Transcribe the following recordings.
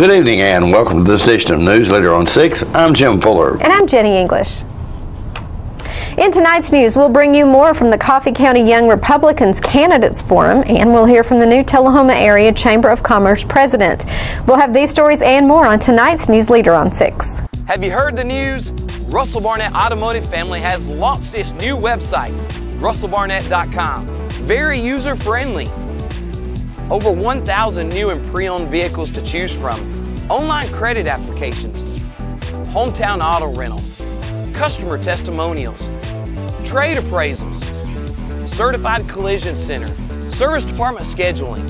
Good evening and welcome to this edition of News Leader on 6. I'm Jim Fuller. And I'm Jenny English. In tonight's news, we'll bring you more from the Coffee County Young Republicans Candidates Forum, and we'll hear from the new Tullahoma Area Chamber of Commerce president. We'll have these stories and more on tonight's News Leader on 6. Have you heard the news? Russell Barnett Automotive Family has launched its new website, russellbarnett.com. Very user-friendly. Over 1,000 new and pre-owned vehicles to choose from, online credit applications, hometown auto rental, customer testimonials, trade appraisals, certified collision center, service department scheduling.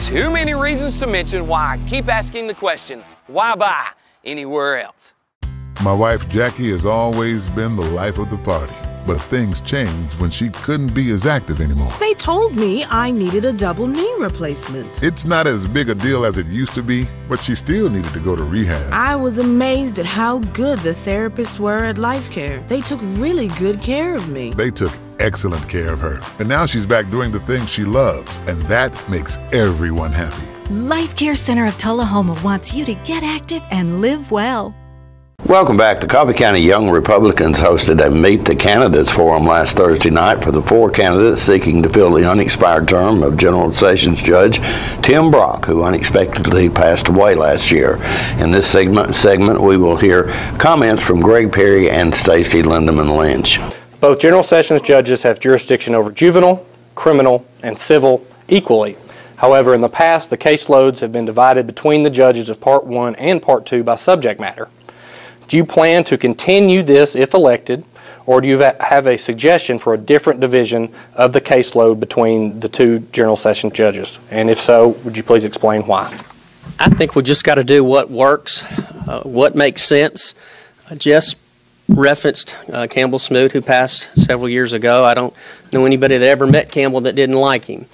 Too many reasons to mention why I keep asking the question, why buy anywhere else? My wife Jackie has always been the life of the party. But things changed when she couldn't be as active anymore. They told me I needed a double knee replacement. It's not as big a deal as it used to be, but she still needed to go to rehab. I was amazed at how good the therapists were at Life Care. They took really good care of me. They took excellent care of her. And now she's back doing the things she loves, and that makes everyone happy. Life Care Center of Tullahoma wants you to get active and live well. Welcome back. The Coffee County Young Republicans hosted a Meet the Candidates Forum last Thursday night for the 4 candidates seeking to fill the unexpired term of General Sessions Judge Tim Brock, who unexpectedly passed away last year. In this segment, we will hear comments from Greg Perry and Stacy Lindemann Lynch. Both General Sessions judges have jurisdiction over juvenile, criminal, and civil equally. However, in the past, the caseloads have been divided between the judges of Part 1 and Part 2 by subject matter. Do you plan to continue this if elected, or do you have a suggestion for a different division of the caseload between the 2 General Sessions judges? And if so, would you please explain why? I think we just got to do what works, what makes sense. Jess referenced Campbell Smoot, who passed several years ago. I don't know anybody that ever met Campbell that didn't like him.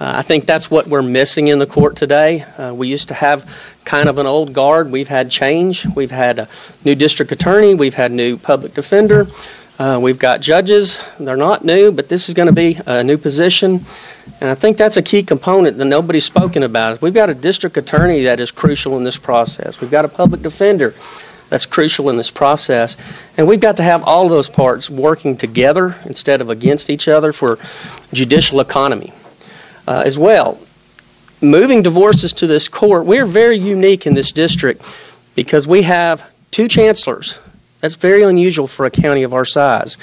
I think that's what we're missing in the court today. We used to have kind of an old guard. We've had change. We've had a new district attorney. We've had new public defender. We've got judges. They're not new, but this is going to be a new position. And I think that's a key component that nobody's spoken about. We've got a district attorney that is crucial in this process. We've got a public defender that's crucial in this process. And we've got to have all those parts working together instead of against each other for judicial economy. As well, moving divorces to this court, we're very unique in this district because we have 2 chancellors. That's very unusual for a county of our size.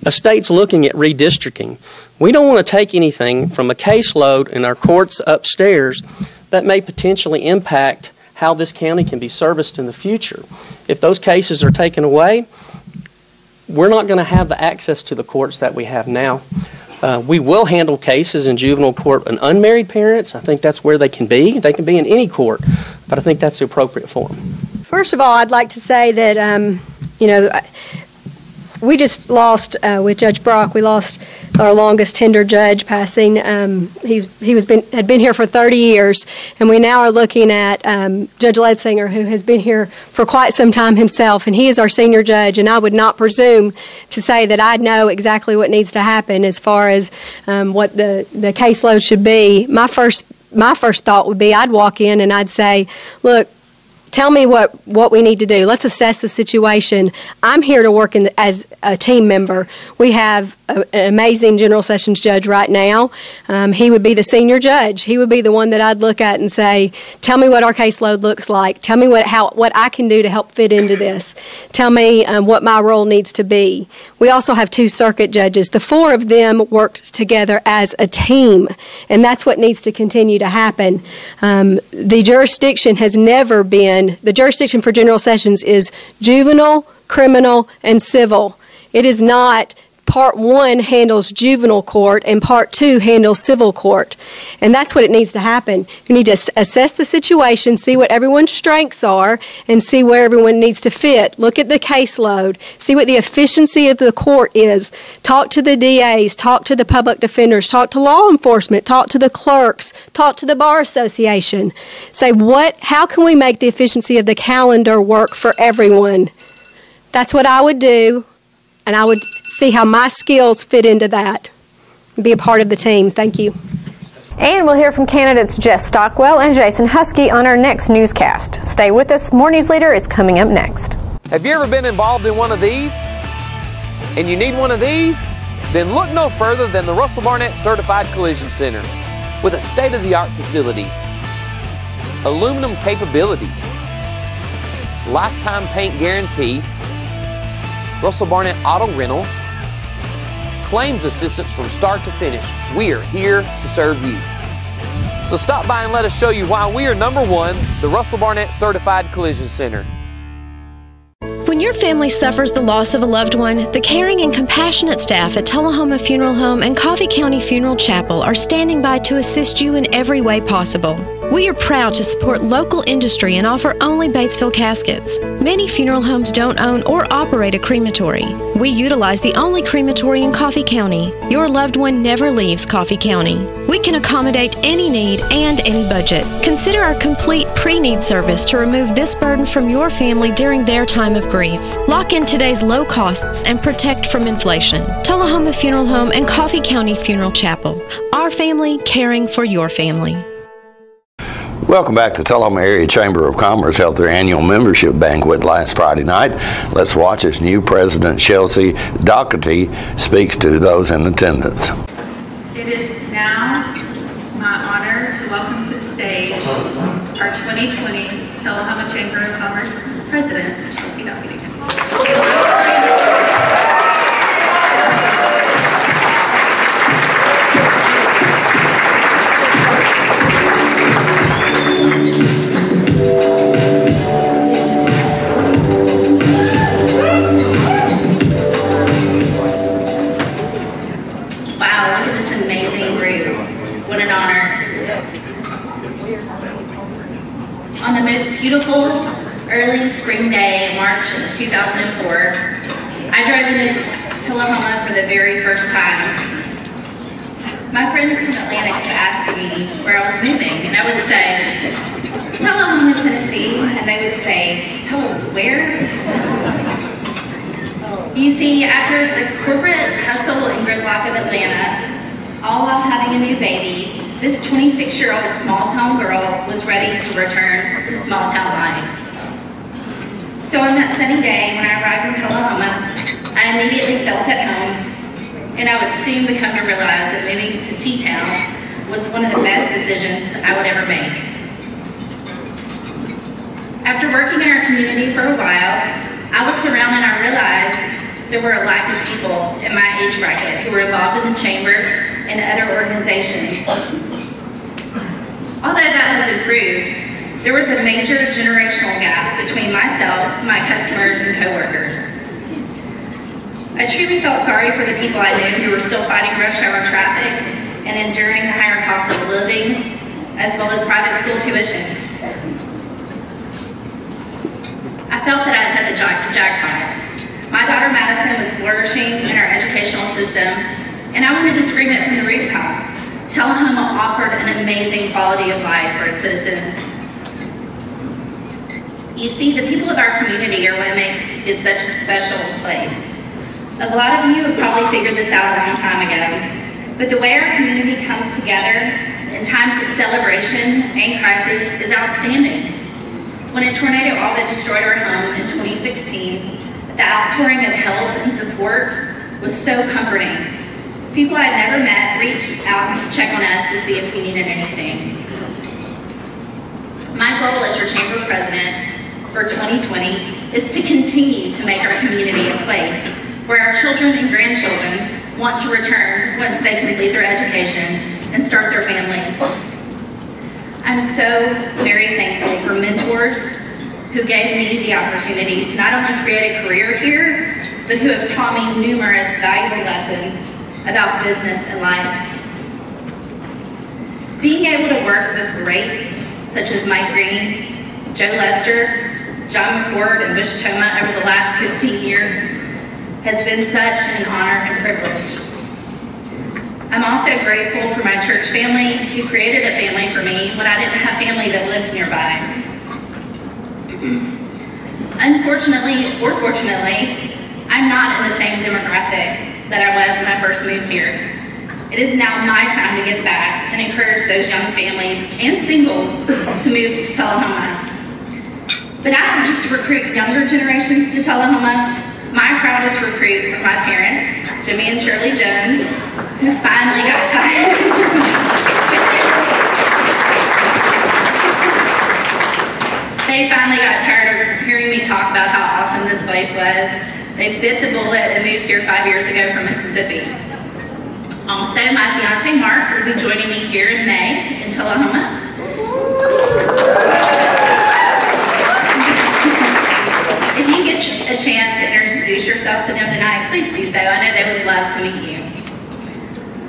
A state's looking at redistricting. We don't want to take anything from a caseload in our courts upstairs that may potentially impact how this county can be serviced in the future. If those cases are taken away, we're not going to have the access to the courts that we have now. We will handle cases in juvenile court and unmarried parents. I think that's where they can be. They can be in any court, but I think that's the appropriate forum. First of all, I'd like to say that, we just lost, with Judge Brock, we lost our longest tenured judge passing. He had been here for 30 years, and we now are looking at Judge Ledsinger, who has been here for quite some time himself, and he is our senior judge, and I would not presume to say that I know exactly what needs to happen as far as what the caseload should be. My first thought would be I'd walk in and I'd say, look, tell me what we need to do. Let's assess the situation. I'm here to work as a team member. We have an amazing General Sessions judge right now. He would be the senior judge. He would be the one that I'd look at and say, tell me what our caseload looks like. Tell me what I can do to help fit into this. Tell me what my role needs to be. We also have 2 circuit judges. The 4 of them worked together as a team, and that's what needs to continue to happen. The jurisdiction has never been the jurisdiction for General Sessions is juvenile, criminal, and civil. It is not Part 1 handles juvenile court and Part 2 handles civil court. And that's what it needs to happen. You need to assess the situation, see what everyone's strengths are, and see where everyone needs to fit. Look at the caseload, see what the efficiency of the court is. Talk to the DAs, talk to the public defenders, talk to law enforcement, talk to the clerks, talk to the Bar Association. Say, how can we make the efficiency of the calendar work for everyone? That's what I would do. And I would see how my skills fit into that and be a part of the team. Thank you. And we'll hear from candidates Jess Stockwell and Jason Husky on our next newscast. Stay with us. More News Leader is coming up next. Have you ever been involved in one of these? And you need one of these? Then look no further than the Russell Barnett Certified Collision Center. With a state-of-the-art facility, aluminum capabilities, lifetime paint guarantee, Russell Barnett Auto Rental, claims assistance from start to finish. We're here to serve you. So stop by and let us show you why we are number one, the Russell Barnett Certified Collision Center. When your family suffers the loss of a loved one, the caring and compassionate staff at Tullahoma Funeral Home and Coffee County Funeral Chapel are standing by to assist you in every way possible. We are proud to support local industry and offer only Batesville caskets. Many funeral homes don't own or operate a crematory. We utilize the only crematory in Coffee County. Your loved one never leaves Coffee County. We can accommodate any need and any budget. Consider our complete pre-need service to remove this burden from your family during their time of grief. Lock in today's low costs and protect from inflation. Tullahoma Funeral Home and Coffee County Funeral Chapel. Our family caring for your family. Welcome back to Tullahoma Area Chamber of Commerce held their annual membership banquet last Friday night. Let's watch as new President Chelsea Doherty speaks to those in attendance. It is now my honor to welcome to the stage our 2020 Tullahoma Chamber of Commerce President, Chelsea Doherty. On the most beautiful early spring day in March of 2004, I drove into Tullahoma for the very first time. My friends from Atlanta kept asking me where I was moving, and I would say, Tullahoma, Tennessee, and they would say, Tullahoma, where? You see, after the corporate hustle and gridlock of Atlanta, all while having a new baby, this 26-year-old small-town girl was ready to return to small-town life. So on that sunny day, when I arrived in Tullahoma, I immediately felt at home, and I would soon become to realize that moving to T-Town was one of the best decisions I would ever make. After working in our community for a while, I looked around and I realized there were a lack of people in my age bracket who were involved in the chamber and other organizations. Although that has improved, there was a major generational gap between myself, my customers, and coworkers. I truly felt sorry for the people I knew who were still fighting rush hour traffic and enduring the higher cost of living, as well as private school tuition. I felt that I'd hit the jackpot. My daughter Madison was flourishing in our educational system, and I wanted to scream it from the rooftops. Tullahoma offered an amazing quality of life for its citizens. You see, the people of our community are what makes it such a special place. A lot of you have probably figured this out a long time ago, but the way our community comes together in times of celebration and crisis is outstanding. When a tornado all but destroyed our home in 2016, the outpouring of help and support was so comforting. People I had never met reached out to check on us to see if we needed anything. My goal as your chamber president for 2020 is to continue to make our community a place where our children and grandchildren want to return once they complete their education and start their families. I'm so very thankful for mentors who gave me the opportunity to not only create a career here, but who have taught me numerous valuable lessons about business and life. Being able to work with greats such as Mike Green, Joe Lester, John McCord, and Bush Toma over the last 15 years has been such an honor and privilege. I'm also grateful for my church family who created a family for me when I didn't have family that lived nearby. Unfortunately, or fortunately, I'm not in the same demographic that I was when I first moved here. It is now my time to give back and encourage those young families and singles to move to Tullahoma. But I don't just recruit younger generations to Tullahoma. My proudest recruits are my parents, Jimmy and Shirley Jones, who finally got tired. They finally got tired of hearing me talk about how awesome this place was. They bit the bullet and moved here 5 years ago from Mississippi. Also, my fiance Mark will be joining me here in May in Tullahoma. If you get a chance to introduce yourself to them tonight, please do so. I know they would love to meet you.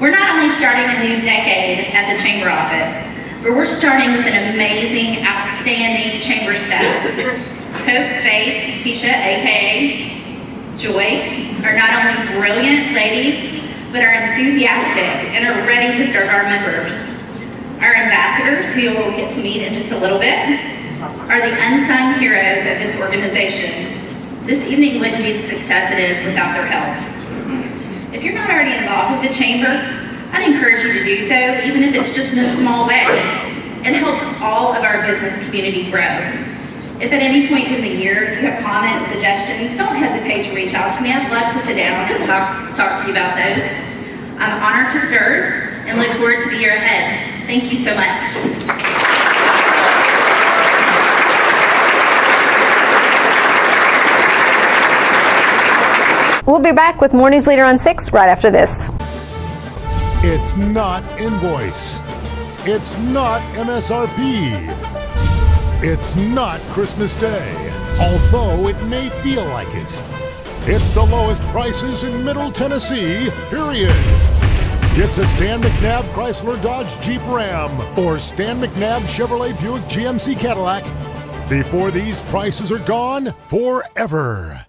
We're not only starting a new decade at the Chamber office, but we're starting with an amazing, outstanding Chamber staff. Hope, Faith, Tisha, aka Joy, are not only brilliant ladies, but are enthusiastic and are ready to serve our members. Our ambassadors, who you'll get to meet in just a little bit, are the unsung heroes of this organization. This evening wouldn't be the success it is without their help. If you're not already involved with the Chamber, I'd encourage you to do so, even if it's just in a small way. It helps all of our business community grow. If at any point in the year you have comments, suggestions, don't hesitate to reach out to me. I'd love to sit down and talk to you about those. I'm honored to serve and look forward to the year ahead. Thank you so much. We'll be back with more News Leader on 6 right after this. It's not invoice. It's not MSRP. It's not Christmas Day, although it may feel like it. It's the lowest prices in Middle Tennessee, period. Get to Stan McNabb Chrysler Dodge Jeep Ram or Stan McNabb Chevrolet Buick GMC Cadillac before these prices are gone forever.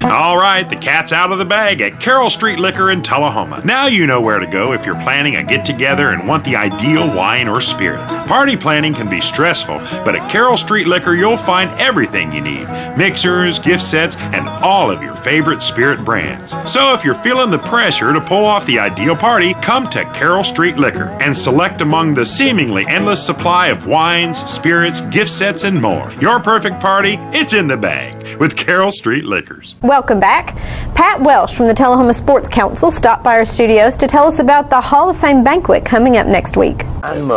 All right, the cat's out of the bag at Carroll Street Liquor in Tullahoma. Now you know where to go if you're planning a get-together and want the ideal wine or spirit. Party planning can be stressful, but at Carroll Street Liquor you'll find everything you need. Mixers, gift sets, and all of your favorite spirit brands. So if you're feeling the pressure to pull off the ideal party, come to Carroll Street Liquor and select among the seemingly endless supply of wines, spirits, gift sets, and more. Your perfect party, it's in the bag with Carroll Street Liquors. Welcome back. Pat Welsh from the Tullahoma Sports Council stopped by our studios to tell us about the Hall of Fame banquet coming up next week. I'm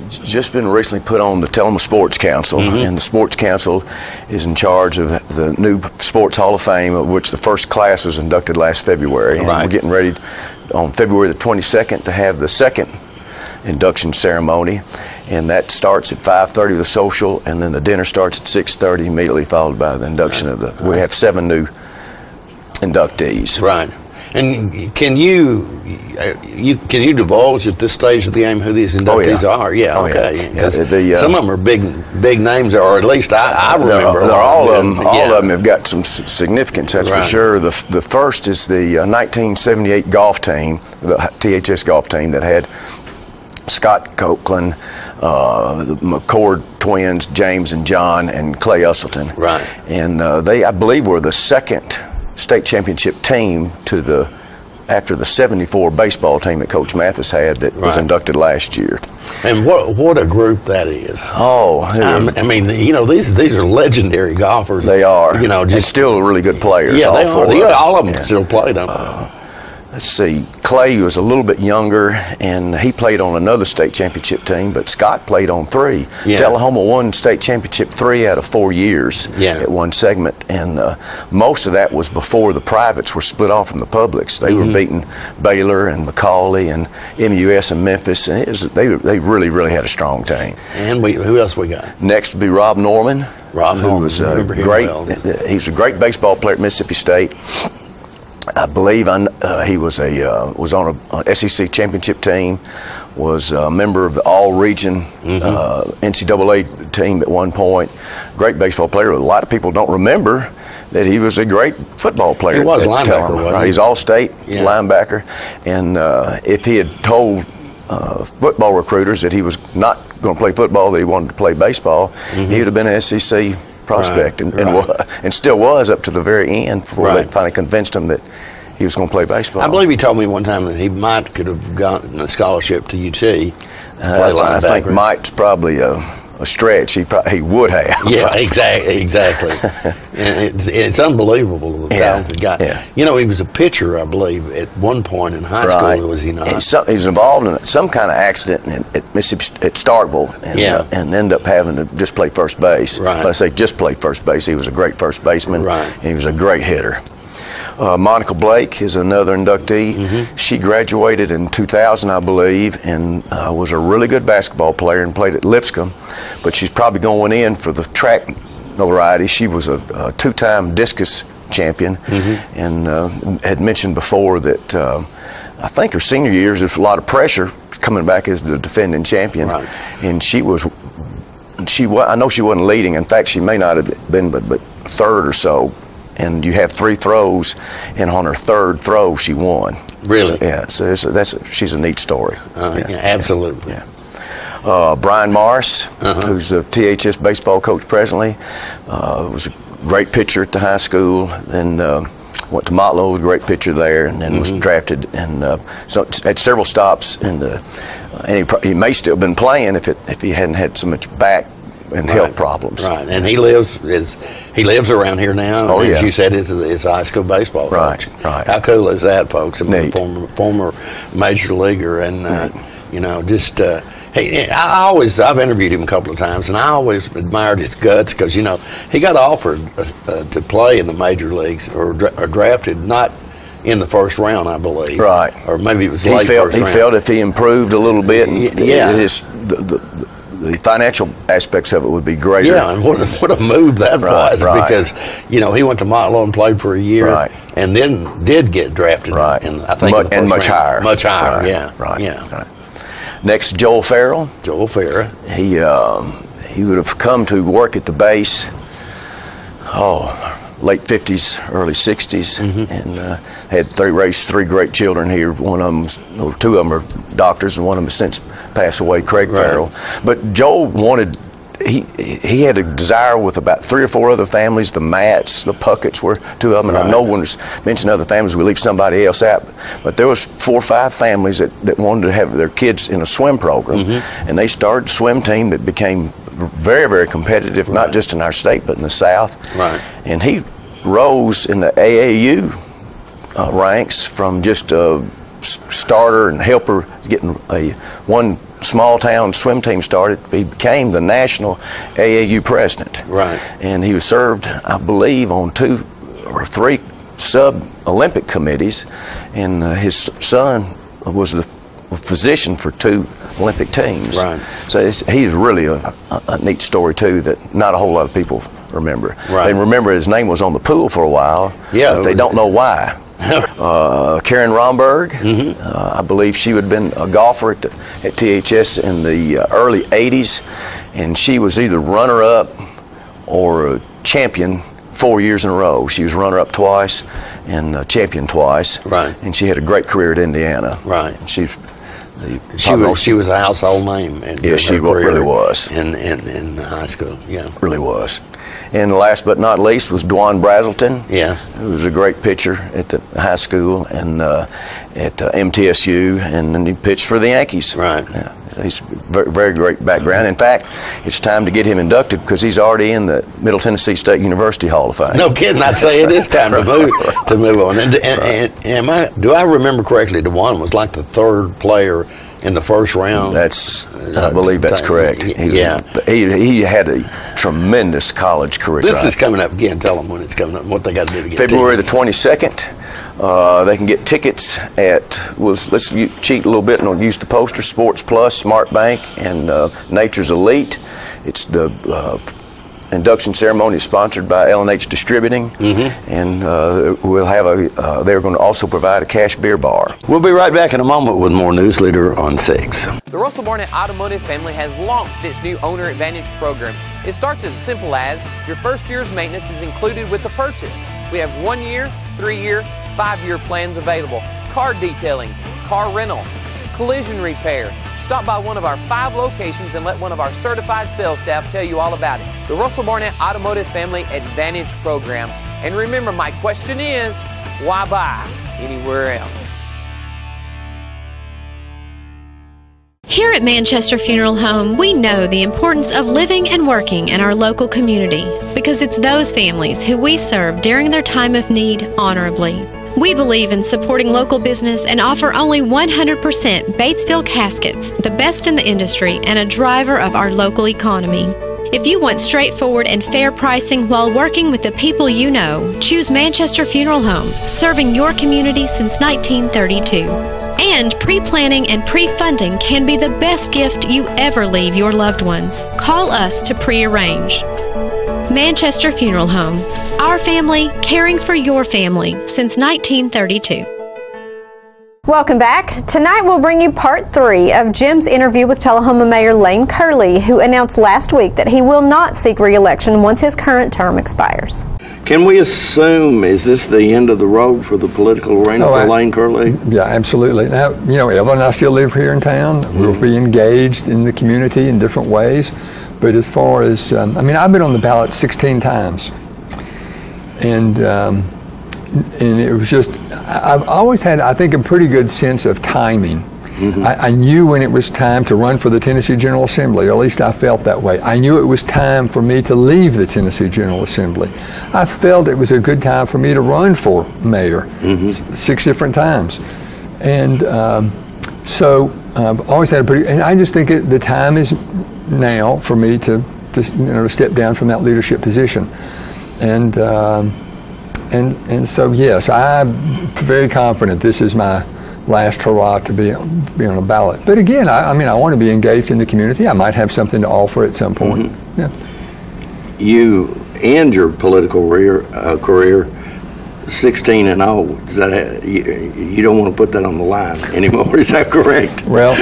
just been recently put on the Tullahoma Sports Council, and the Sports Council is in charge of the new Sports Hall of Fame, of which the first class was inducted last February. And we're getting ready on February the 22nd to have the second induction ceremony, and that starts at 5:30 with the social, and then the dinner starts at 6:30, immediately followed by the induction of the. We have 7 new inductees. Right. And can you divulge at this stage of the game who these inductees are? Yeah, okay. Because some of them are big names, or at least I remember. All of them have got some significance. That's for sure. The first is the 1978 golf team, the THS golf team that had Scott Copeland, the McCord twins, James and John, and Clay Usselton. Right. And they, I believe, were the second state championship team to after the '74 baseball team that Coach Mathis had that was inducted last year. And what a group that is! Oh, I mean, you know, these are legendary golfers. They are. You know, just still really good players. Yeah, they are. All of them can still play, don't they? Let's see, Clay was a little bit younger, and he played on another state championship team, but Scott played on 3. Yeah. Tullahoma won state championship 3 out of 4 years at one segment, and most of that was before the privates were split off from the publics. They were beating Baylor and McCauley and MUS and Memphis, and they really had a strong team. And who else we got? Next would be Rob Norman. Who was he's a great baseball player at Mississippi State. I believe he was on an SEC championship team, was a member of the all-region NCAA team at one point. Great baseball player. A lot of people don't remember that he was a great football player. He was a linebacker, wasn't he? He's all-state linebacker. And if he had told football recruiters that he was not going to play football, that he wanted to play baseball, he would have been an SEC prospect, and still was up to the very end before they finally convinced him that he was going to play baseball. I believe he told me one time that he could have gotten a scholarship to UT. I think Mike's probably a stretch. He would have. Yeah, exactly. And it's unbelievable, the talented guy. Yeah. You know, he was a pitcher, I believe, at one point in high school, was he not? He was involved in some kind of accident at Mississippi, at Starkville, and ended up having to just play first base. Right. When I say just play first base, he was a great first baseman, and he was a great hitter. Monica Blake is another inductee. She graduated in 2000, I believe, and was a really good basketball player and played at Lipscomb, but she's probably going in for the track notoriety. She was a two-time discus champion, and had mentioned before that I think her senior years, there's a lot of pressure coming back as the defending champion, and I know she wasn't leading. In fact, she may not have been but third or so. And you have 3 throws, and on her third throw, she won. Really? So she's a neat story. Absolutely. Brian Morris, who's a THS baseball coach presently, was a great pitcher at the high school. Then went to Motlow, was a great pitcher there, and then was drafted. And so had several stops in and he may still been playing if he hadn't had so much back and health problems. Right, and he lives around here now. As you said, is a high school baseball coach. Right. How cool is that, folks? Neat. Former major leaguer, and you know, just hey, I've interviewed him a couple of times, and I always admired his guts because you know he got offered to play in the major leagues or drafted not in the first round, I believe. Right. Or maybe it was late first round. He felt if he improved a little bit, the financial aspects of it would be greater. Yeah, and what a move that was, because you know he went to Motlow and played for a year, and then did get drafted. And I think much higher. Much higher. Right. Next, Joel Farrell. Joel Farrell. He would have come to work at the base. Late 50s, early 60s, and raised 3 great children here. One of them, or 2 of them are doctors, and one of them has since passed away, Craig Farrell. But Joel he had a desire with about 3 or 4 other families. The Matts, the Pucketts were 2 of them, and I know when we mention other families, we leave somebody else out. But there was 4 or 5 families that wanted to have their kids in a swim program, and they started a swim team that became very, very competitive, not just in our state, but in the South. And he rose in the AAU ranks from just a starter and helper, getting one small town swim team started. He became the national AAU president. And he was served, I believe, on 2 or 3 sub-Olympic committees, and his son was the physician for 2 Olympic teams. So he's really a neat story too that not a whole lot of people remember. They remember his name was on the pool for a while, but they don't know why. Karen Romberg, I believe she would have been a golfer at THS in the early 80s, and she was either runner-up or a champion 4 years in a row. She was runner-up twice and champion twice, and she had a great career at Indiana. And she was a household name. She really was. In high school, really was. And last but not least was Dwan Brazelton. Who was a great pitcher at the high school and at MTSU, and then he pitched for the Yankees. He's very, very great background. In fact, it's time to get him inducted because he's already in the Middle Tennessee State University Hall of Fame. No kidding, I'd say it is time to move on. And do I remember correctly, Dwan was like the 3rd player in the first round? I believe that's correct. He had a tremendous college career. This is coming up again. Tell them when it's coming up and what they got to do to get February tickets. the 22nd. They can get tickets at, let's cheat a little bit and use the poster, Sports Plus, Smart Bank, and Nature's Elite. It's the induction ceremony is sponsored by L&H Distributing, and we'll have they're going to also provide a cash beer bar. We'll be right back in a moment with more News Leader on 6. The Russell Barnett Automotive family has launched its new Owner Advantage program. It starts as simple as your first year's maintenance is included with the purchase. We have 1 year, 3-year, 5-year plans available. Car detailing, car rental, collision repair. Stop by one of our 5 locations and let one of our certified sales staff tell you all about it. The Russell Barnett Automotive Family Advantage Program. And remember, my question is, why buy? anywhere else. Here at Manchester Funeral Home, we know the importance of living and working in our local community because it's those families who we serve during their time of need honorably. We believe in supporting local business and offer only 100% Batesville caskets, the best in the industry and a driver of our local economy. If you want straightforward and fair pricing while working with the people you know, choose Manchester Funeral Home, serving your community since 1932. And pre-planning and pre-funding can be the best gift you ever leave your loved ones. Call us to pre-arrange. Manchester Funeral Home. Our family, caring for your family since 1932. Welcome back. Tonight we'll bring you part 3 of Jim's interview with Tullahoma Mayor Lane Curley, who announced last week that he will not seek re-election once his current term expires. Can we assume, is this the end of the road for the political arena for Lane Curley? Yeah, absolutely. Now, you know, Evelyn and I still live here in town. We'll be engaged in the community in different ways. But as far as, I mean, I've been on the ballot 16 times. And it was just, I've always had, I think, a pretty good sense of timing. I knew when it was time to run for the Tennessee General Assembly, or at least I felt that way. I knew it was time for me to leave the Tennessee General Assembly. I felt it was a good time for me to run for mayor 6 different times. And so I've always had a pretty, and I just think the time is now for me to step down from that leadership position. And so, yes, I'm very confident this is my last hurrah to be on a ballot. But again, I mean, I want to be engaged in the community. I might have something to offer at some point. Yeah. You end your political career 16 and 0. Is that you don't want to put that on the line anymore? Is that correct? Well,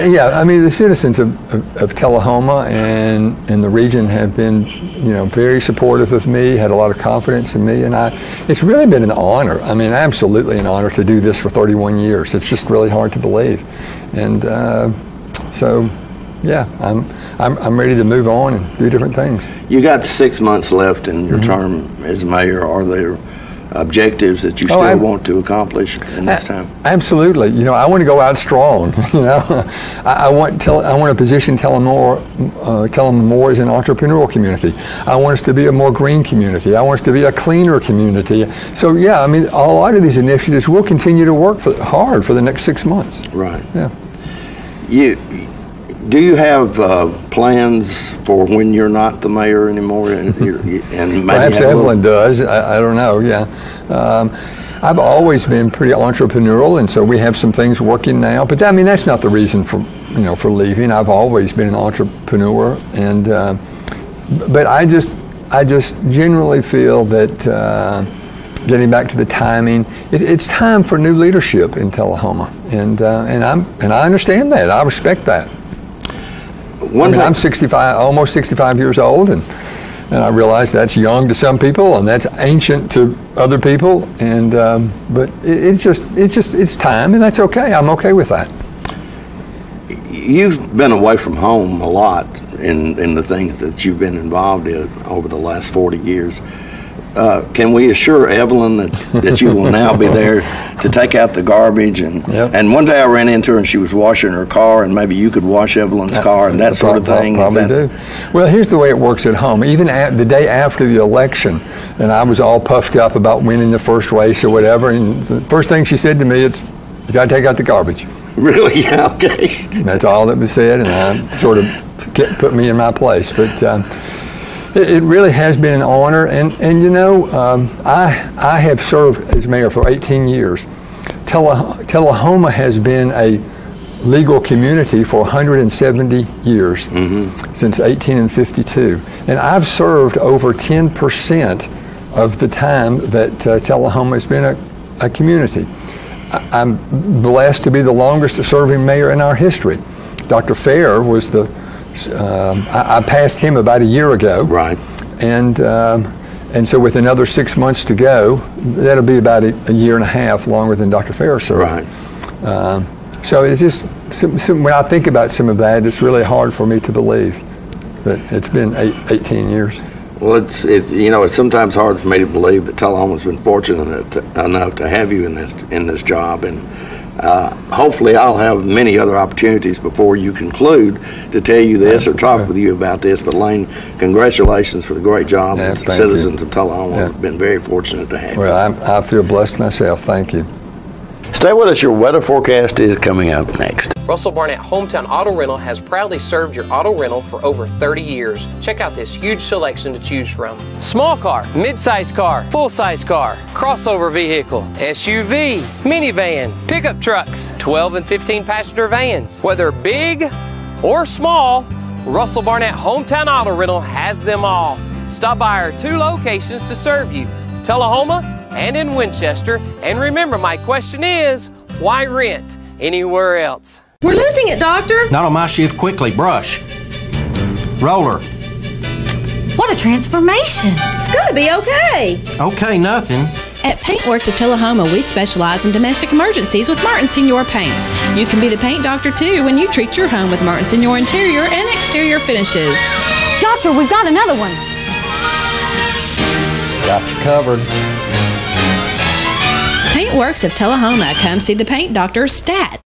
yeah. I mean, the citizens of Tullahoma and the region have been, very supportive of me. Had a lot of confidence in me, and it's really been an honor. I mean, absolutely an honor to do this for 31 years. It's just really hard to believe, and so. Yeah, I'm ready to move on and do different things. You got 6 months left in your term as mayor. Are there objectives that you still want to accomplish in this time? Absolutely. I want to go out strong. I want to position Tullahoma more as an entrepreneurial community. I want us to be a more green community. I want us to be a cleaner community. So yeah, I mean, a lot of these initiatives will continue to work hard for the next 6 months. Right. Yeah. Do you have plans for when you're not the mayor anymore? And Perhaps Evelyn does. I don't know. Yeah. I've always been pretty entrepreneurial, and so we have some things working now. But I mean, that's not the reason for leaving. I've always been an entrepreneur, and but I just generally feel that. Getting back to the timing, it's time for new leadership in Tullahoma, and I understand that. I respect that. I'm 65, almost 65 years old, and I realize that's young to some people, and that's ancient to other people. And but it's time, and that's okay. I'm okay with that. You've been away from home a lot in the things that you've been involved in over the last 40 years. Can we assure Evelyn that you will now be there to take out the garbage? And one day I ran into her and she was washing her car, and maybe you could wash Evelyn's car and that sort of thing. Probably do. Well, here's the way it works at home. Even the day after the election, and I was all puffed up about winning the first race or whatever, and the first thing she said to me is, "You got to take out the garbage." Really? Yeah, okay. And that's all that was said, and I sort of put me in my place. But it really has been an honor, and I have served as mayor for 18 years. Tullahoma has been a legal community for 170 years, since 1852, and I've served over 10% of the time that Tullahoma has been a community. I'm blessed to be the longest serving mayor in our history. Dr. Fair was I passed him about a year ago. Right. And so with another 6 months to go, that'll be about a year and a half longer than Dr. Fair served. Right. So it's just, when I think about some of that, it's really hard for me to believe that it's been 18 years. Well, it's sometimes hard for me to believe that Tullahoma's been fortunate enough to have you in this job, and hopefully I'll have many other opportunities before you conclude to tell you this or talk with you about this. But Lane, congratulations for the great job. The citizens of Tullahoma have been very fortunate to have you. Well, I feel blessed myself. Thank you. Stay with us. Your weather forecast is coming up next. Russell Barnett Hometown Auto Rental has proudly served your auto rental for over 30 years. Check out this huge selection to choose from. Small car, mid-size car, full-size car, crossover vehicle, SUV, minivan, pickup trucks, 12 and 15 passenger vans. Whether big or small, Russell Barnett Hometown Auto Rental has them all. Stop by our 2 locations to serve you, Tullahoma and in Winchester. And remember, my question is, why rent anywhere else? We're losing it, Doctor. Not on my shift. Quickly, brush. Roller. What a transformation. It's gonna be okay. Okay, nothing. At Paintworks of Tullahoma, we specialize in domestic emergencies with Martin Senior Paints. You can be the paint doctor too when you treat your home with Martin Senior interior and exterior finishes. Doctor, we've got another one. Got you covered. Paintworks of Tullahoma. Come see the paint doctor, Stat.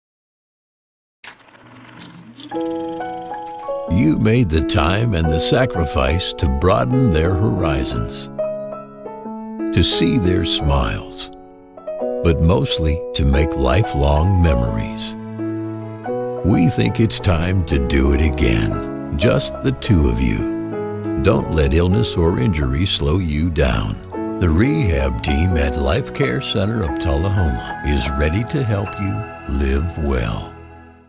You made the time and the sacrifice to broaden their horizons, to see their smiles, but mostly to make lifelong memories. We think it's time to do it again, just the 2 of you. Don't let illness or injury slow you down. The rehab team at Life Care Center of Tullahoma is ready to help you live well.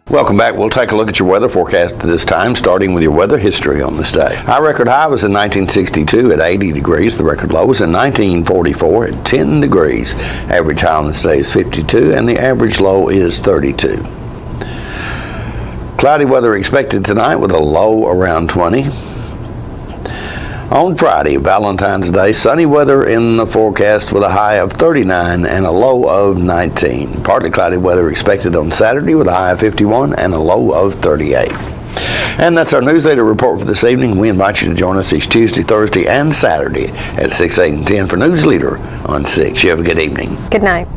Welcome back. We'll take a look at your weather forecast this time, starting with your weather history on this day. Our record high was in 1962 at 80 degrees. The record low was in 1944 at 10 degrees. Average high on this day is 52, and the average low is 32. Cloudy weather expected tonight with a low around 20. On Friday, Valentine's Day, sunny weather in the forecast with a high of 39 and a low of 19. Partly cloudy weather expected on Saturday with a high of 51 and a low of 38. And that's our News Leader report for this evening. We invite you to join us each Tuesday, Thursday, and Saturday at 6, 8, and 10 for News Leader on 6. You have a good evening. Good night.